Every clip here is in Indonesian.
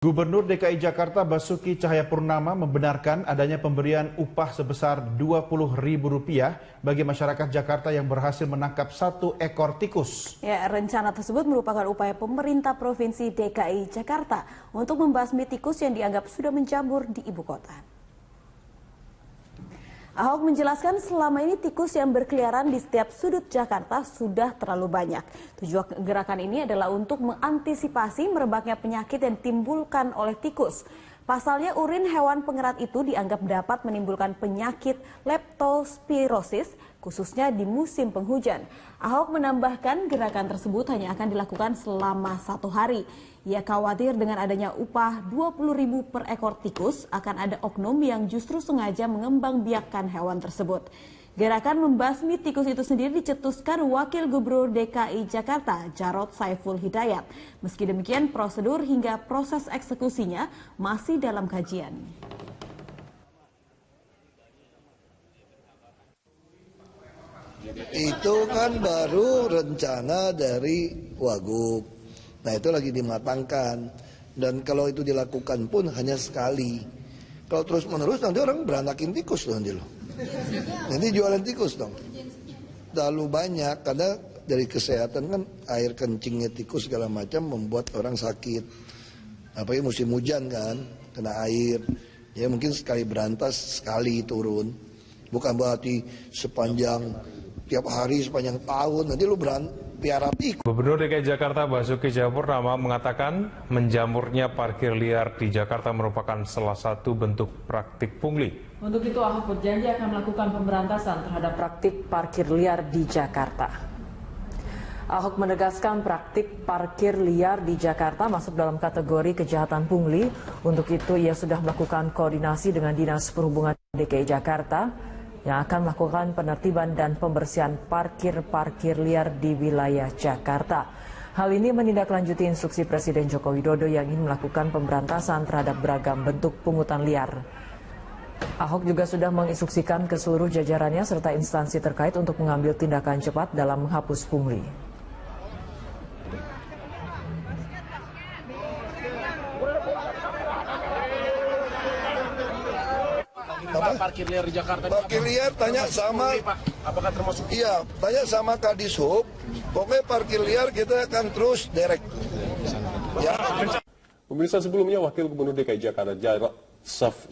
Gubernur DKI Jakarta Basuki Cahayapurnama membenarkan adanya pemberian upah sebesar Rp20.000 bagi masyarakat Jakarta yang berhasil menangkap 1 ekor tikus. Ya, rencana tersebut merupakan upaya pemerintah Provinsi DKI Jakarta untuk membasmi tikus yang dianggap sudah menjamur di ibu kota. Ahok menjelaskan selama ini tikus yang berkeliaran di setiap sudut Jakarta sudah terlalu banyak. Tujuan gerakan ini adalah untuk mengantisipasi merebaknya penyakit yang ditimbulkan oleh tikus. Pasalnya urin hewan pengerat itu dianggap dapat menimbulkan penyakit leptospirosis, khususnya di musim penghujan. Ahok menambahkan gerakan tersebut hanya akan dilakukan selama 1 hari. Ia khawatir dengan adanya upah Rp20.000 per ekor tikus akan ada oknum yang justru sengaja mengembangbiakkan hewan tersebut. Gerakan membasmi tikus itu sendiri dicetuskan Wakil Gubernur DKI Jakarta, Jarod Saiful Hidayat. Meski demikian, prosedur hingga proses eksekusinya masih dalam kajian. Itu kan baru rencana dari Wagub. Nah, itu lagi dimatangkan. Dan kalau itu dilakukan pun hanya sekali. Kalau terus-menerus nanti orang beranakin tikus loh nanti loh. Nanti jualan tikus dong. Terlalu banyak karena dari kesehatan kan air kencingnya tikus segala macam membuat orang sakit. Apalagi musim hujan kan, kena air. Ya mungkin sekali berantas, sekali turun. Bukan berarti sepanjang tiap hari sepanjang tahun nanti lu piara tikus. Gubernur DKI Jakarta Basuki Cahayapurnama mengatakan menjamurnya parkir liar di Jakarta merupakan salah satu bentuk praktik pungli. Untuk itu Ahok berjanji akan melakukan pemberantasan terhadap praktik parkir liar di Jakarta. Ahok menegaskan praktik parkir liar di Jakarta masuk dalam kategori kejahatan pungli. Untuk itu ia sudah melakukan koordinasi dengan Dinas Perhubungan DKI Jakarta yang akan melakukan penertiban dan pembersihan parkir-parkir liar di wilayah Jakarta. Hal ini menindaklanjuti instruksi Presiden Joko Widodo yang ingin melakukan pemberantasan terhadap beragam bentuk pungutan liar. Ahok juga sudah menginstruksikan ke seluruh jajarannya serta instansi terkait untuk mengambil tindakan cepat dalam menghapus pungli. Parkir liar di Jakarta. Parkir liar tanya sama, apakah termasuk? Iya, tanya sama Kadishub. Pokoknya parkir liar kita akan terus derek. Ya. Pemirsa, sebelumnya Wakil Gubernur DKI Jakarta Jarod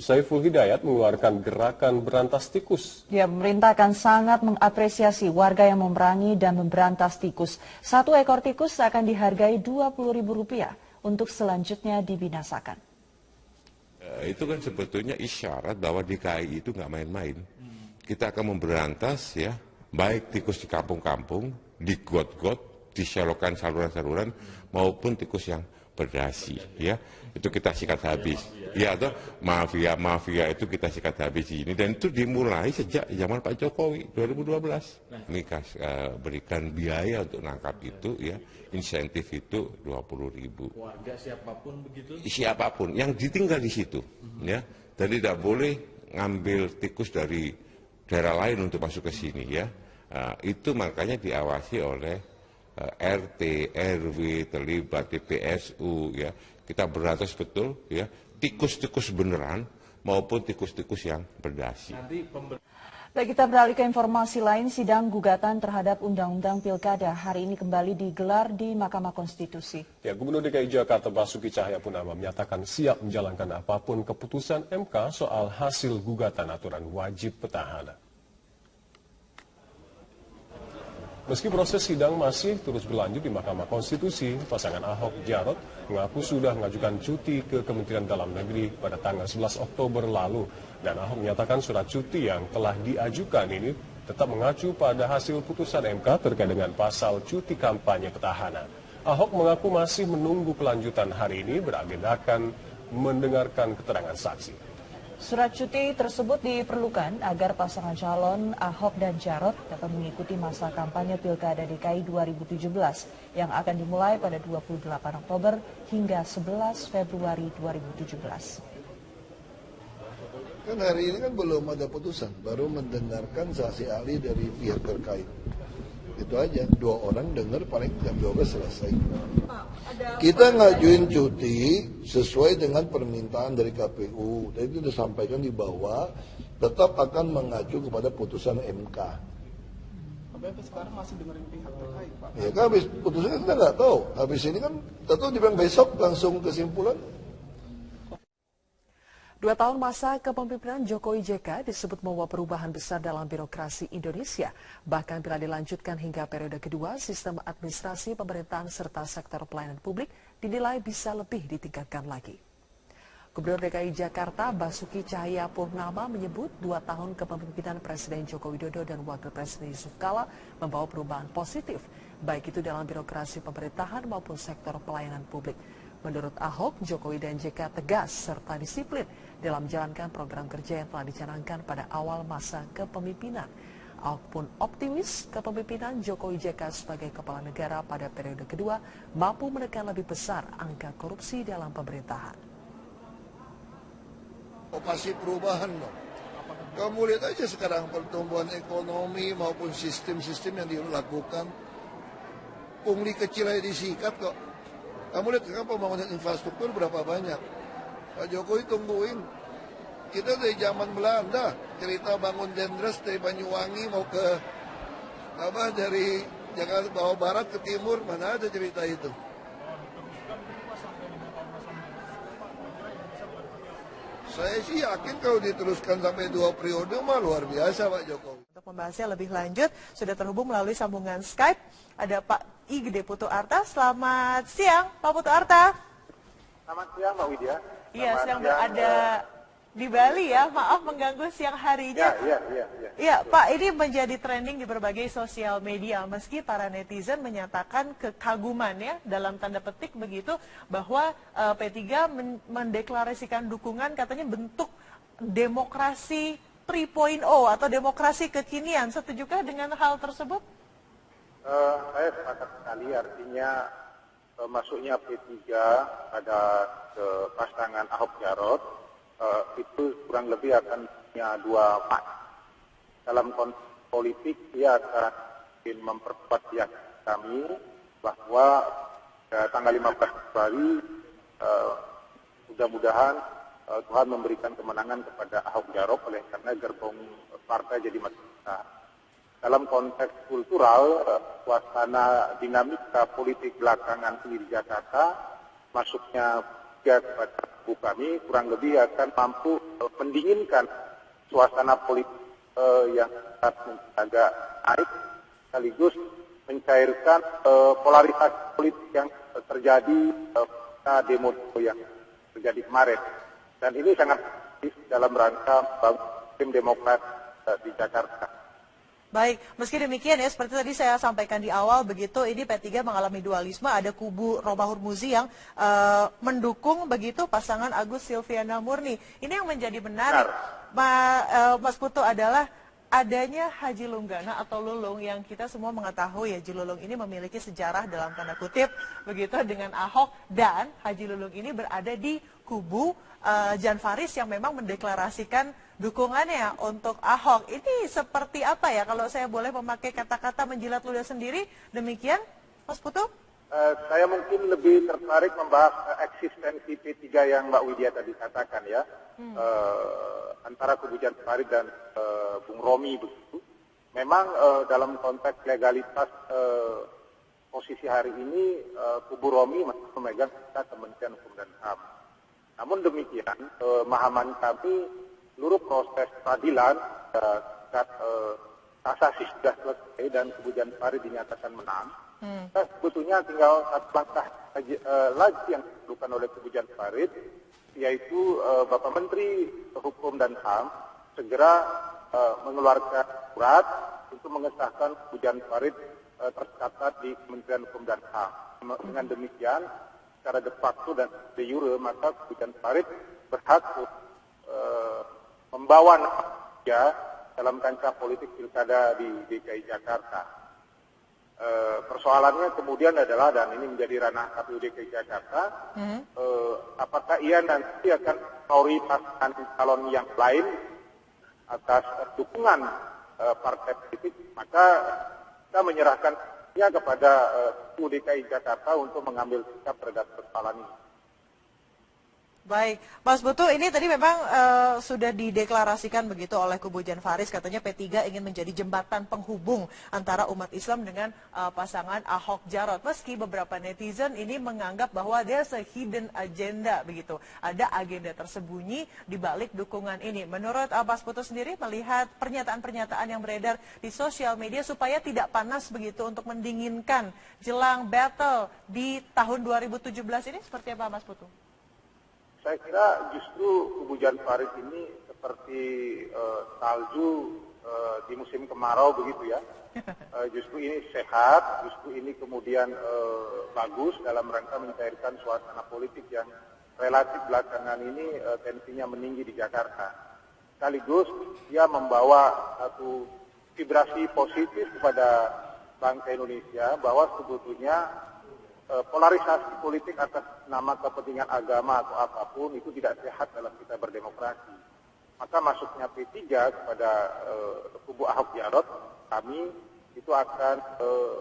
Saiful Hidayat mengeluarkan gerakan berantas tikus. Ya, pemerintah akan sangat mengapresiasi warga yang memerangi dan memberantas tikus. 1 ekor tikus akan dihargai Rp20.000 untuk selanjutnya dibinasakan. Itu kan sebetulnya isyarat bahwa DKI itu nggak main-main. Kita akan memberantas ya, baik tikus di kampung-kampung, di got-got, di saluran-saluran, maupun tikus yang berdasi, ya itu kita sikat habis, ya atau mafia itu kita sikat habis ini, dan itu dimulai sejak zaman Pak Jokowi 2012. Ini berikan biaya untuk nangkap itu, ya insentif itu Rp20.000. Warga siapapun begitu? Siapapun yang ditinggal di situ, ya, dan tidak boleh ngambil tikus dari daerah lain untuk masuk ke sini, ya. Itu makanya diawasi oleh RT, RW, terlibat DPSU, ya kita berantas betul, ya tikus-tikus beneran maupun tikus-tikus yang berdasi. Baik, kita beralih ke informasi lain. Sidang gugatan terhadap Undang-Undang Pilkada hari ini kembali digelar di Mahkamah Konstitusi. Ya, Gubernur DKI Jakarta Basuki Cahayapurnama menyatakan siap menjalankan apapun keputusan MK soal hasil gugatan aturan wajib petahana. Meski proses sidang masih terus berlanjut di Mahkamah Konstitusi, pasangan Ahok Jarod mengaku sudah mengajukan cuti ke Kementerian Dalam Negeri pada tanggal 11 Oktober lalu. Dan Ahok menyatakan surat cuti yang telah diajukan ini tetap mengacu pada hasil putusan MK terkait dengan pasal cuti kampanye petahana. Ahok mengaku masih menunggu kelanjutan hari ini beragendakan mendengarkan keterangan saksi. Surat cuti tersebut diperlukan agar pasangan calon Ahok dan Jarod dapat mengikuti masa kampanye Pilkada DKI 2017 yang akan dimulai pada 28 Oktober hingga 11 Februari 2017. Kan hari ini kan belum ada putusan, baru mendengarkan saksi ahli dari pihak terkait. Itu aja, 2 orang dengar paling jam 12 selesai. Kita ngajuin cuti sesuai dengan permintaan dari KPU. Tadi itu disampaikan di bawah, tetap akan mengacu kepada putusan MK. Tapi sekarang masih dengerin pihak terkait, Pak. Ya kan habis putusannya kita nggak tahu. Habis ini kan kita tahu dibilang besok langsung kesimpulan. 2 tahun masa kepemimpinan Jokowi JK disebut membawa perubahan besar dalam birokrasi Indonesia. Bahkan bila dilanjutkan hingga periode kedua, sistem administrasi pemerintahan serta sektor pelayanan publik dinilai bisa lebih ditingkatkan lagi. Gubernur DKI Jakarta Basuki Cahayapurnama menyebut 2 tahun kepemimpinan Presiden Joko Widodo dan Wakil Presiden Yusuf Kala membawa perubahan positif, baik itu dalam birokrasi pemerintahan maupun sektor pelayanan publik. Menurut Ahok, Jokowi dan JK tegas serta disiplin dalam menjalankan program kerja yang telah dicanangkan pada awal masa kepemimpinan. Ahok pun optimis kepemimpinan Jokowi JK sebagai kepala negara pada periode kedua mampu menekan lebih besar angka korupsi dalam pemerintahan. Pasti perubahan dong. Kamu lihat aja sekarang pertumbuhan ekonomi maupun sistem-sistem yang dilakukan. Pungli kecil aja disikat kok. Kamu lihat kan pembangunan infrastruktur berapa banyak. Pak Jokowi tungguin. Kita dari zaman Belanda, cerita bangun Dendres dari Banyuwangi mau ke dari Jakarta bawah barat ke timur, mana ada cerita itu. Saya sih yakin kalau diteruskan sampai 2 periode mah luar biasa Pak Jokowi. Untuk membahasnya lebih lanjut, sudah terhubung melalui sambungan Skype, ada Pak I Gede Putu Arta. Selamat siang, Pak Putu Arta. Selamat siang, Mbak Widya. Iya, sedang berada di Bali ya, maaf mengganggu siang harinya. Iya, Pak, ini menjadi trending di berbagai sosial media, meski para netizen menyatakan kekaguman ya, dalam tanda petik begitu, bahwa P3 mendeklarasikan dukungan katanya bentuk demokrasi 3.0 atau demokrasi kekinian. Setujukah dengan hal tersebut? Saya sepakat sekali, artinya masuknya P3 pada pasangan Ahok-Jarot itu kurang lebih akan punya 2 makna. Dalam konteks politik, dia akan memperkuat keyakinan kami bahwa tanggal 15 Februari mudah-mudahan Tuhan memberikan kemenangan kepada Ahok-Jarot oleh karena gerbong partai jadi makin besar. Dalam konteks kultural, suasana dinamika politik belakangan di Jakarta, masuknya kepada kubu kami kurang lebih akan mampu mendinginkan suasana politik yang agak naik, sekaligus mencairkan polarisasi politik yang terjadi pada demo yang terjadi kemarin. Dan ini sangat aktif dalam rangka tim demokrasi di Jakarta. Baik, meski demikian ya, seperti tadi saya sampaikan di awal begitu, ini P3 mengalami dualisme, ada kubu Romahur Muzi yang mendukung begitu pasangan Agus Silviana Murni. Ini yang menjadi menarik, Mas Putu, adalah adanya Haji Lunggana atau Lulung yang kita semua mengetahui ya, Haji Lulung ini memiliki sejarah dalam tanda kutip begitu dengan Ahok, dan Haji Lulung ini berada di kubu Jan Faris yang memang mendeklarasikan dukungannya untuk Ahok. Ini seperti apa ya, kalau saya boleh memakai kata-kata menjilat ludah sendiri, demikian Mas Putu? Saya mungkin lebih tertarik membahas eksistensi P3 yang Mbak Widya tadi katakan ya, antara kubu Jan Farid dan Bung Romi begitu. Memang dalam konteks legalitas posisi hari ini kubu Romi masih memegang Kementerian Hukum dan HAM. Namun demikian, pemahaman kami seluruh proses peradilan kasasi sudah selesai dan kubu Jan Farid dinyatakan menang. Sebetulnya tinggal satu langkah lagi yang dilakukan oleh kubu Jan Farid, yaitu Bapak Menteri Hukum dan HAM segera mengeluarkan surat untuk mengesahkan kubu Jan Farid tercatat di Kementerian Hukum dan HAM. Dengan demikian, secara de facto dan de jure, maka kubu Jan Farid berhak membawa dia dalam kancah politik pilkada di DKI Jakarta. Persoalannya kemudian adalah, dan ini menjadi ranah KPU DKI Jakarta, apakah ia nanti akan prioritaskan calon yang lain atas dukungan partai politik, maka kita menyerahkannya kepada DKI Jakarta untuk mengambil sikap terhadap persoalan ini. Baik, Mas Putu, ini tadi memang sudah dideklarasikan begitu oleh kubu Jan Faris, katanya P3 ingin menjadi jembatan penghubung antara umat Islam dengan pasangan Ahok Jarot. Meski beberapa netizen ini menganggap bahwa there's a hidden agenda begitu, ada agenda tersembunyi di balik dukungan ini. Menurut Mas Putu sendiri melihat pernyataan-pernyataan yang beredar di sosial media supaya tidak panas begitu untuk mendinginkan jelang battle di tahun 2017 ini seperti apa, Mas Putu? Saya kira justru kubu Jan Faris ini seperti salju di musim kemarau begitu ya. Justru ini sehat, justru ini kemudian bagus dalam rangka mencairkan suasana politik yang relatif belakangan ini tensinya meninggi di Jakarta. Sekaligus dia membawa satu vibrasi positif kepada bangsa Indonesia bahwa sebetulnya polarisasi politik atas nama kepentingan agama atau apapun itu tidak sehat dalam kita berdemokrasi. Maka masuknya P3 kepada kubu Ahok Jarot, kami itu akan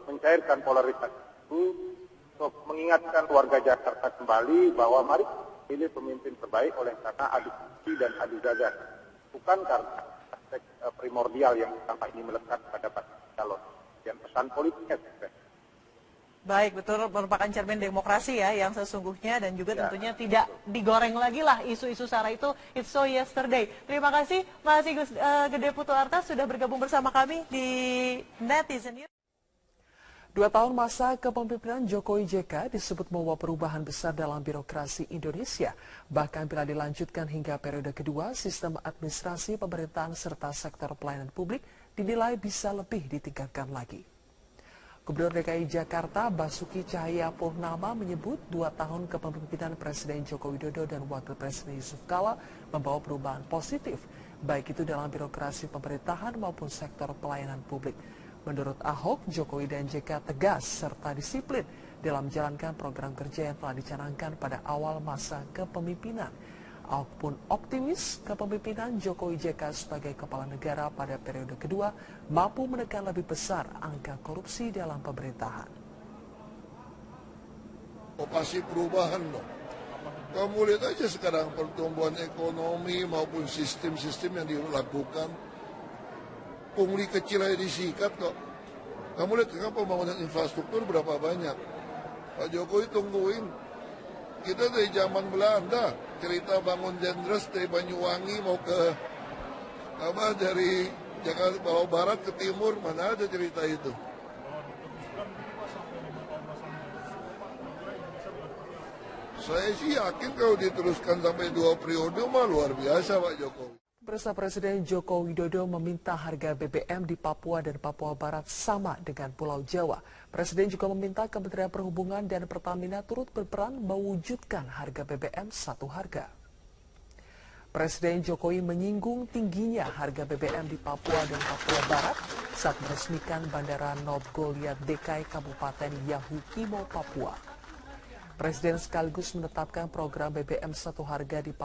mencairkan polarisasi itu untuk mengingatkan warga Jakarta kembali bahwa mari pilih pemimpin terbaik oleh karena adu bukti dan adu gagasan, bukan karena aspek primordial yang selama ini melekat pada pasangan calon dan pesan politiknya. Baik, betul, merupakan cermin demokrasi ya yang sesungguhnya dan juga tentunya tidak digoreng lagi lah isu-isu SARA itu, it's so yesterday. Terima kasih Mas Igus Gede Putu Arta sudah bergabung bersama kami di Netizen News. 2 tahun masa kepemimpinan Jokowi JK disebut membawa perubahan besar dalam birokrasi Indonesia. Bahkan bila dilanjutkan hingga periode kedua, sistem administrasi pemerintahan serta sektor pelayanan publik dinilai bisa lebih ditingkatkan lagi. Gubernur DKI Jakarta Basuki Cahayapurnama menyebut 2 tahun kepemimpinan Presiden Joko Widodo dan Wakil Presiden Yusuf Kala membawa perubahan positif, baik itu dalam birokrasi pemerintahan maupun sektor pelayanan publik. Menurut Ahok, Jokowi dan JK tegas serta disiplin dalam menjalankan program kerja yang telah dicanangkan pada awal masa kepemimpinan. Ahok pun optimis kepemimpinan Jokowi JK sebagai kepala negara pada periode kedua mampu menekan lebih besar angka korupsi dalam pemerintahan. Pasti perubahan dong. Kamu lihat aja sekarang pertumbuhan ekonomi maupun sistem-sistem yang dilakukan. Pungli kecil aja disikat kok. Kamu lihat kan pembangunan infrastruktur berapa banyak. Pak Jokowi tungguin. Kita dari zaman Belanda, cerita bangun Dendres dari Banyuwangi mau ke dari Jakarta Bawah Barat ke timur, mana ada cerita itu. Saya sih yakin kalau diteruskan sampai 2 periode mah luar biasa Pak Jokowi. Bersama Presiden Joko Widodo meminta harga BBM di Papua dan Papua Barat sama dengan Pulau Jawa. Presiden juga meminta Kementerian Perhubungan dan Pertamina turut berperan mewujudkan harga BBM satu harga. Presiden Jokowi menyinggung tingginya harga BBM di Papua dan Papua Barat saat meresmikan Bandara Nob Goliat DKI Kabupaten Yahukimo, Papua. Presiden sekaligus menetapkan program BBM satu harga di Papua